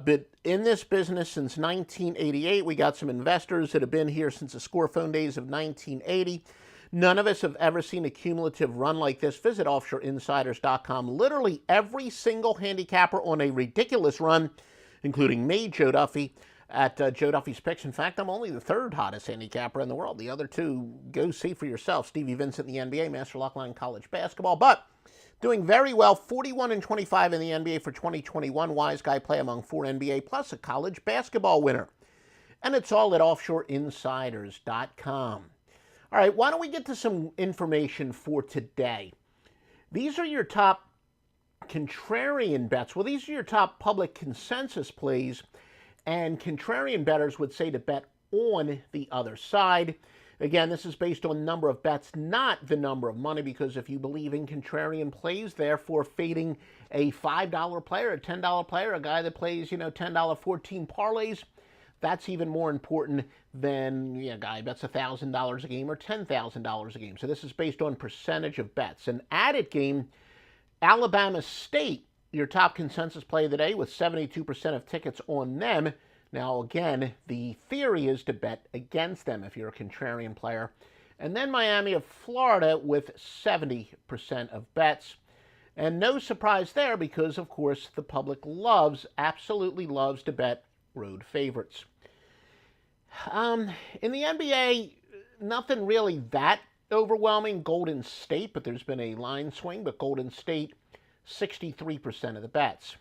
But in this business since 1988. We got some investors that have been here since the score phone days of 1980. None of us have ever seen a cumulative run like this. Visit offshoreinsiders.com. Literally every single handicapper on a ridiculous run, including me, Joe Duffy, at Joe Duffy's Picks. In fact, I'm only the third hottest handicapper in the world. The other two, go see for yourself. Stevie Vincent in the NBA, Master Lockline College Basketball. But doing very well, 41-25 in the NBA for 2021. Wise guy play among 4 NBA plus a college basketball winner. And it's all at offshoreinsiders.com. All right, why don't we get to some information for today? These are your top contrarian bets. Well, these are your top public consensus plays, and contrarian bettors would say to bet on the other side. Again, this is based on number of bets, not the number of money, because if you believe in contrarian plays, therefore fading a $5 player, a $10 player, a guy that plays, $10 14 parlays, that's even more important than a guy bets $1,000 a game or $10,000 a game. So this is based on percentage of bets. An added game, Alabama State, your top consensus play of the day with 72% of tickets on them. Now, again, the theory is to bet against them if you're a contrarian player. And then Miami of Florida with 70% of bets. And no surprise there because, of course, the public absolutely loves to bet road favorites. In the NBA, nothing really that overwhelming. Golden State, but there's been a line swing, but Golden State, 63% of the bets.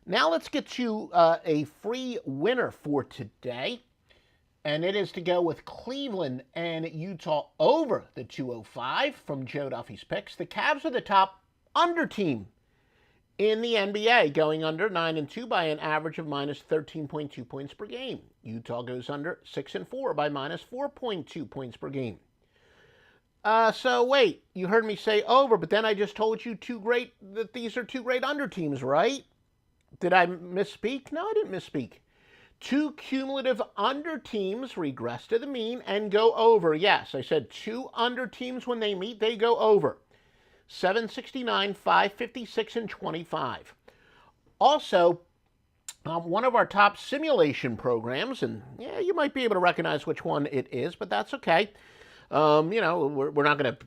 Now let's get you a free winner for today, and it is to go with Cleveland and Utah over the 205 from Joe Duffy's Picks. The Cavs are the top under team in the NBA, going under 9-2 by an average of minus 13.2 points per game. Utah goes under 6-4 by minus 4.2 points per game. So wait, you heard me say over, but then I just told you that these are two great under teams, right? Did I misspeak? No, I didn't misspeak. Two cumulative under teams regress to the mean and go over. Yes, I said two under teams, when they meet, they go over. 769, 556, and 25. Also, one of our top simulation programs, and yeah, you might be able to recognize which one it is, but that's okay. We're not going to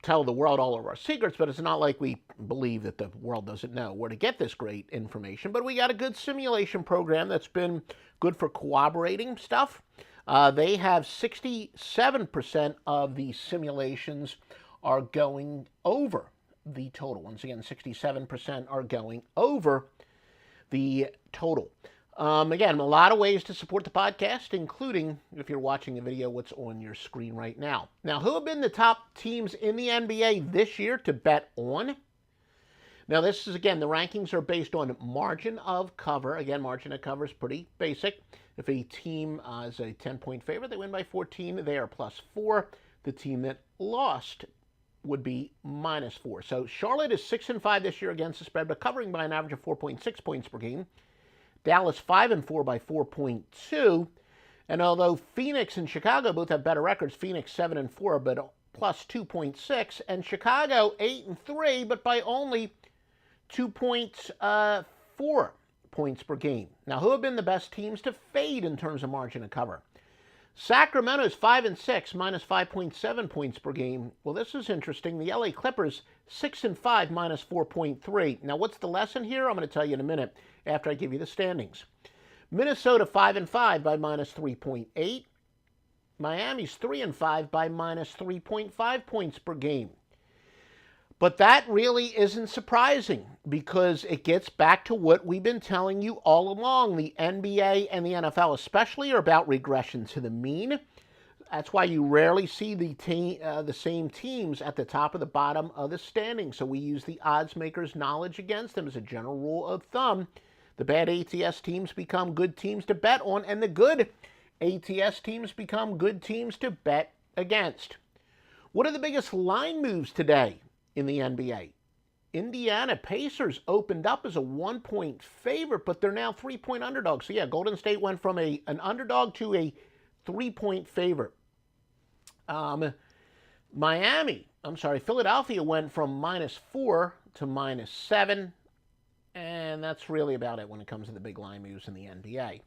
tell the world all of our secrets, but it's not like we believe that the world doesn't know where to get this great information. But we got a good simulation program that's been good for corroborating stuff. They have 67% of the simulations are going over the total. Once again, 67% are going over the total. Again, a lot of ways to support the podcast, including, if you're watching the video, what's on your screen right now. Now, who have been the top teams in the NBA this year to bet on? Now, this is, again, the rankings are based on margin of cover. Again, margin of cover is pretty basic. If a team is a 10-point favorite, they win by 14, they are +4. The team that lost would be -4. So Charlotte is 6-5 this year against the spread, but covering by an average of 4.6 points per game. Dallas 5-4 by 4.2. And although Phoenix and Chicago both have better records, Phoenix 7-4 but +2.6, and Chicago 8-3 but by only 2.4 points per game. Now, who have been the best teams to fade in terms of margin of cover? Sacramento is 5-6, -5.7 points per game. Well, this is interesting. The LA Clippers 6-5, -4.3. Now, what's the lesson here? I'm going to tell you in a minute after I give you the standings. Minnesota 5-5 by -3.8. Miami's 3-5 by -3.5 points per game. But that really isn't surprising because it gets back to what we've been telling you all along. The NBA and the NFL especially are about regression to the mean. That's why you rarely see the same teams at the top or the bottom of the standing. So we use the odds makers' knowledge against them as a general rule of thumb. The bad ATS teams become good teams to bet on, and the good ATS teams become good teams to bet against. What are the biggest line moves today in the NBA? Indiana Pacers opened up as a 1-point favorite, but they're now 3-point underdogs. So yeah, Golden State went from an underdog to a 3-point favorite. Philadelphia went from -4 to -7. And And that's really about it when it comes to the big line moves in the NBA.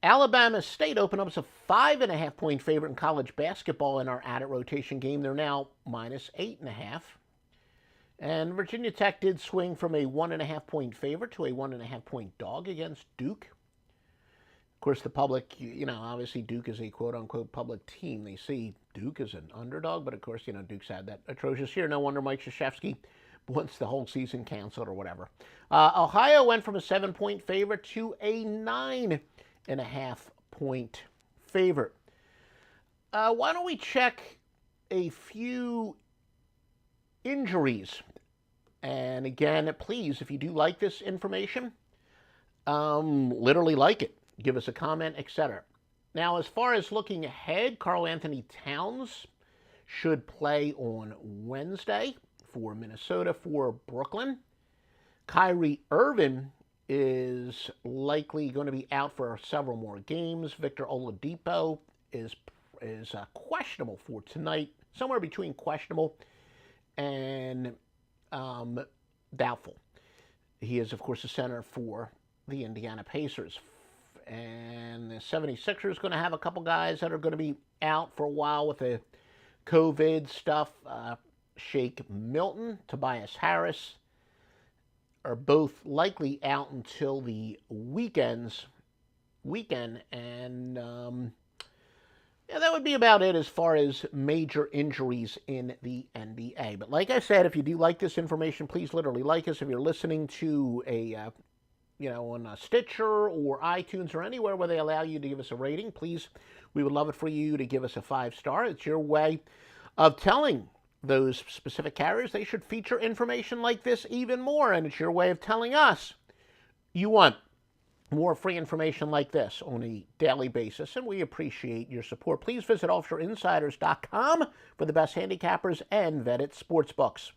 Alabama State opened up as a 5.5-point favorite in college basketball in our added rotation game. They're now minus 8.5. And Virginia Tech did swing from a 1.5-point favorite to a 1.5-point dog against Duke. Of course, the public, obviously Duke is a quote-unquote public team. They see Duke as an underdog, but of course, Duke's had that atrocious year. No wonder Mike Krzyzewski wants the whole season canceled or whatever. Ohio went from a 7-point favorite to a 9.5-point favorite. Why don't we check a few injuries? And again, please, if you do like this information, literally like it. Give us a comment, etc. Now, as far as looking ahead, Karl Anthony Towns should play on Wednesday for Minnesota for Brooklyn. Kyrie Irving is likely going to be out for several more games. Victor Oladipo is questionable for tonight, somewhere between questionable and doubtful. He is, of course, the center for the Indiana Pacers. And the 76ers going to have a couple guys that are going to be out for a while with the COVID stuff. Shake Milton, Tobias Harris are both likely out until the weekend. And that would be about it as far as major injuries in the NBA. But like I said, if you do like this information, please literally like us. If you're listening to on a Stitcher or iTunes or anywhere where they allow you to give us a rating, please, we would love it for you to give us a 5-star. It's your way of telling those specific carriers they should feature information like this even more, and it's your way of telling us you want more free information like this on a daily basis, and we appreciate your support. Please visit offshoreinsiders.com for the best handicappers and vetted sportsbooks.